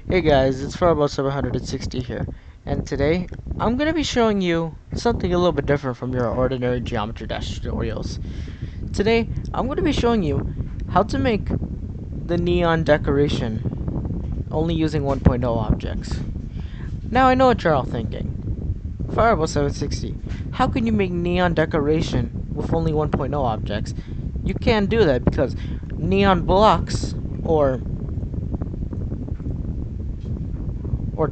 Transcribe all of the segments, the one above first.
Hey guys, it's Fireball760 here, and today I'm going to be showing you something a little bit different from your ordinary Geometry Dash tutorials. Today, I'm going to be showing you how to make the neon decoration only using 1.0 objects. Now I know what you're all thinking. Fireball760, how can you make neon decoration with only 1.0 objects? You can't do that because neon blocks or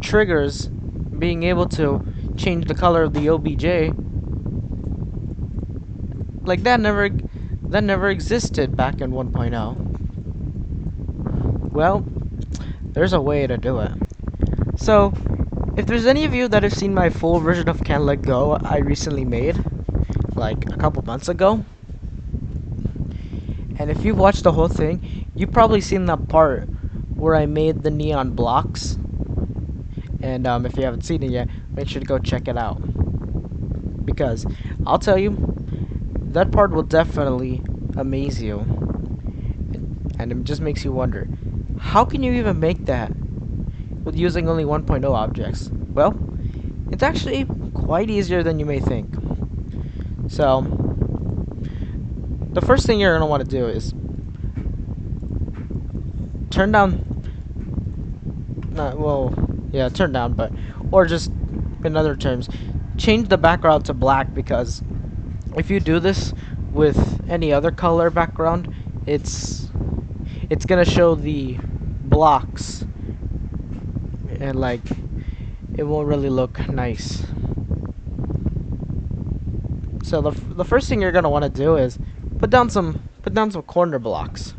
triggers being able to change the color of the OBJ, like that never existed back in 1.0. Well, there's a way to do it. So if there's any of you that have seen my full version of Can't Let Go I recently made, like a couple months ago, and if you've watched the whole thing, you've probably seen that part where I made the neon blocks. And if you haven't seen it yet, make sure to go check it out, because I'll tell you, that part will definitely amaze you, and it just makes you wonder, how can you even make that with using only 1.0 objects? Well, it's actually quite easier than you may think. So the first thing you're going to want to do is turn down, turn down, but, or just in other terms, change the background to black, because if you do this with any other color background, it's gonna show the blocks, and like it won't really look nice. So the first thing you're gonna want to do is put down some corner blocks.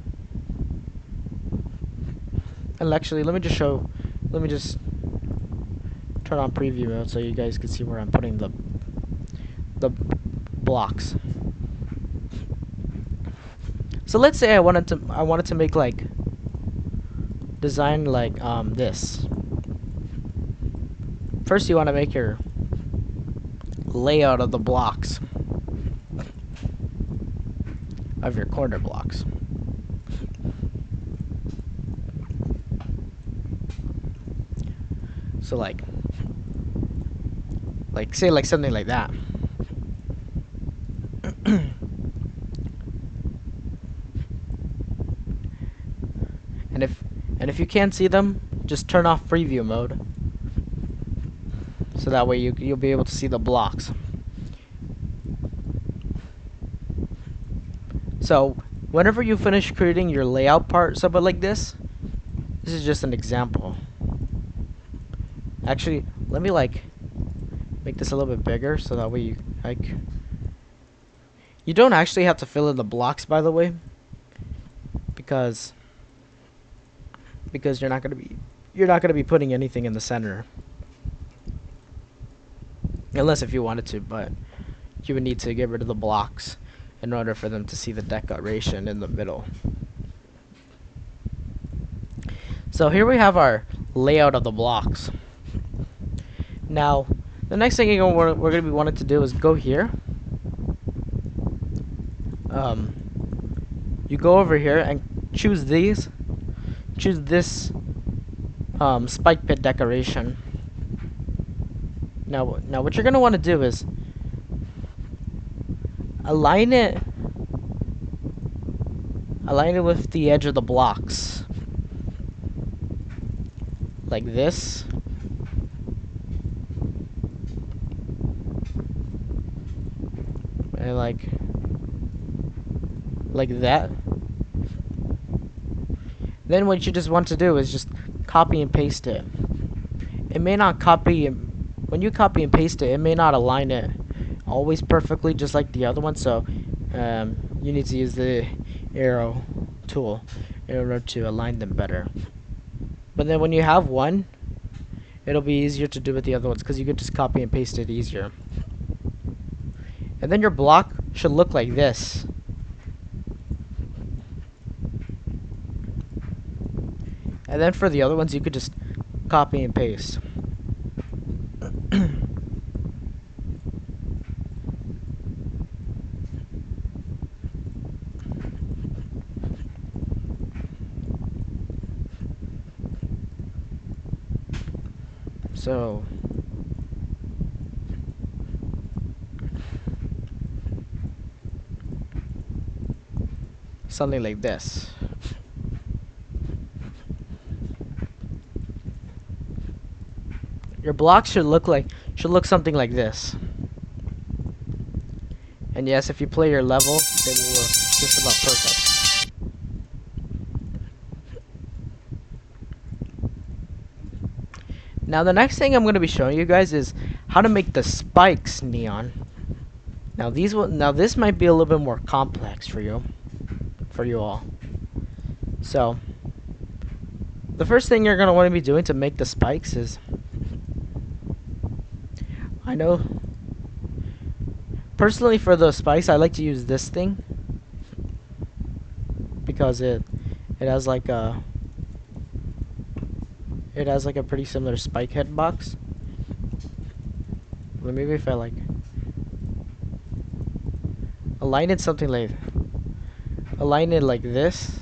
And actually, let me just turn on preview mode so you guys can see where I'm putting the blocks. So let's say I wanted to make like design like this. First, you want to make your layout of the blocks, of your corner blocks. So like say like something like that. And if you can't see them, just turn off preview mode, so that way you'll be able to see the blocks. So whenever you finish creating your layout part, something like this is just an example. Actually, let me like make this a little bit bigger, so that way you don't actually have to fill in the blocks, by the way, because you're not gonna be putting anything in the center, unless if you wanted to, but you would need to get rid of the blocks in order for them to see the decoration in the middle. So here we have our layout of the blocks. Now, the next thing we're going to be wanting to do is go here. You go over here and choose these. Choose this spike pit decoration. Now what you're going to want to do is align it with the edge of the blocks, like this. And like that. Then what you just want to do is just copy and paste it. It may not copy, when you copy and paste it, it may not align it always perfectly just like the other one, so you need to use the arrow tool in order to align them better. But then when you have one, it'll be easier to do with the other ones, because you can just copy and paste it easier. And then your block should look like this. And then for the other ones, you could just copy and paste. So something like this. Your blocks should look something like this. And yes, if you play your level, they will look just about perfect. Now the next thing I'm going to be showing you guys is how to make the spikes neon. Now this might be a little bit more complex for you all. So the first thing you're going to want to be doing to make the spikes is, I know personally for the spikes I like to use this thing because it has like a pretty similar spike head box. But maybe if I like align it like this.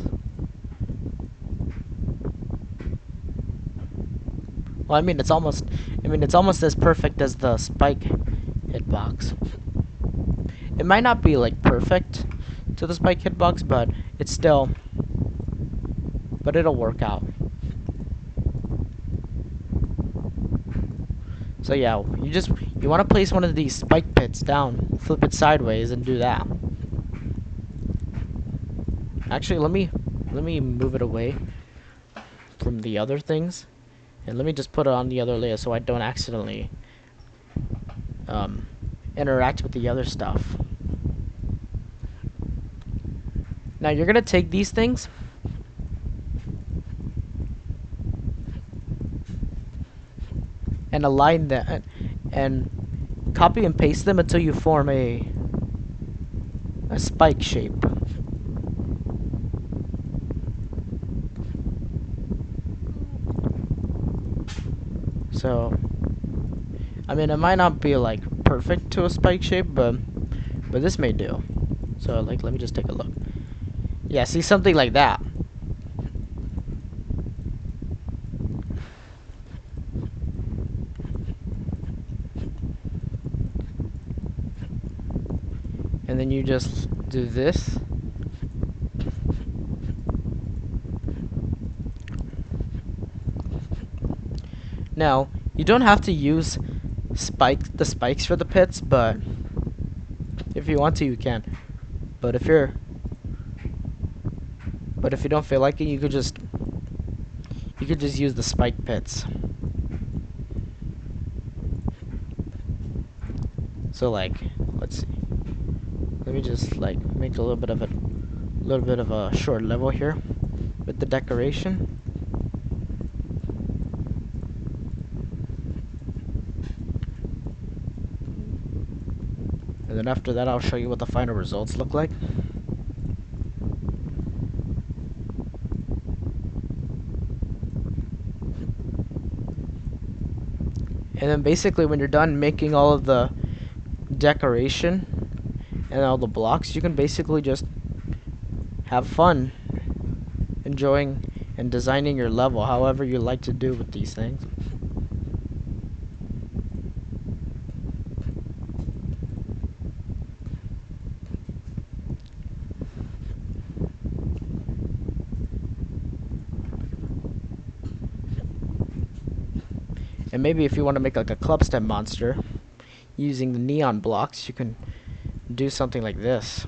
Well, I mean it's almost as perfect as the spike hitbox. It might not be like perfect to the spike hitbox, but it'll work out. So yeah, you want to place one of these spike pits down, flip it sideways, and do that. Actually, let me move it away from the other things, and let me just put it on the other layer so I don't accidentally interact with the other stuff. Now you're gonna take these things and align them and copy and paste them until you form a spike shape. So I mean it might not be like perfect to a spike shape, but this may do. So like let me just take a look. Yeah, see, something like that. And then you just do this. Now, you don't have to use the spikes for the pits, but if you want to, you can. But if you don't feel like it, you could just use the spike pits. So like, let's see. Let me just like make a little bit of a short level here with the decoration. And then after that, I'll show you what the final results look like. And then basically when you're done making all of the decoration and all the blocks, you can basically just have fun enjoying and designing your level however you like to do with these things. And maybe if you want to make like a club stem monster using the neon blocks, you can do something like this.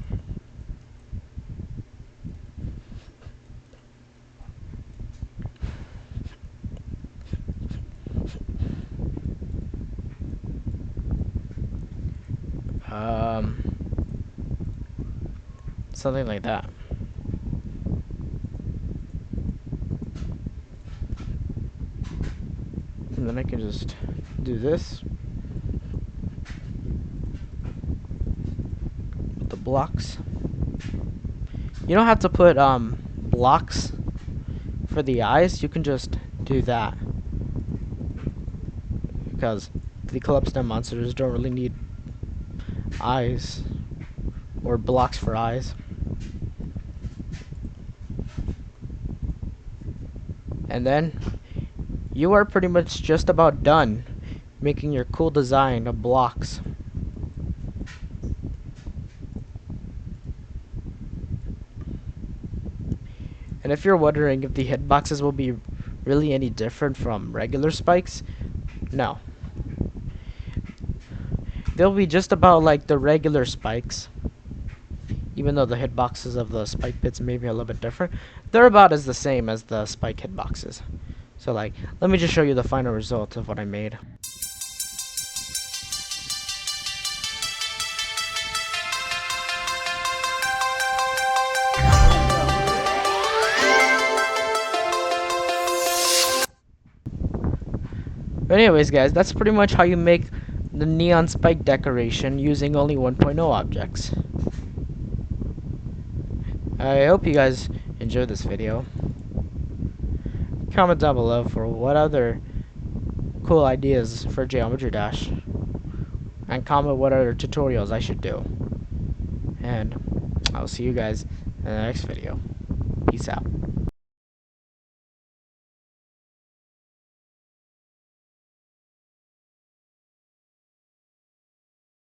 Something like that. And then I can just do this with the blocks. You don't have to put blocks for the eyes. You can just do that because the collapse stem monsters don't really need eyes or blocks for eyes. And then you are pretty much just about done making your cool design of blocks. And if you're wondering if the hitboxes will be really any different from regular spikes, no. They'll be just about like the regular spikes. Even though the hitboxes of the spike pits may be a little bit different, they're about as the same as the spike hitboxes. So like, let me just show you the final result of what I made. But anyways guys, that's pretty much how you make the neon spike decoration using only 1.0 objects. I hope you guys enjoyed this video. Comment down below for what other cool ideas for Geometry Dash. And comment what other tutorials I should do. And I'll see you guys in the next video. Peace out.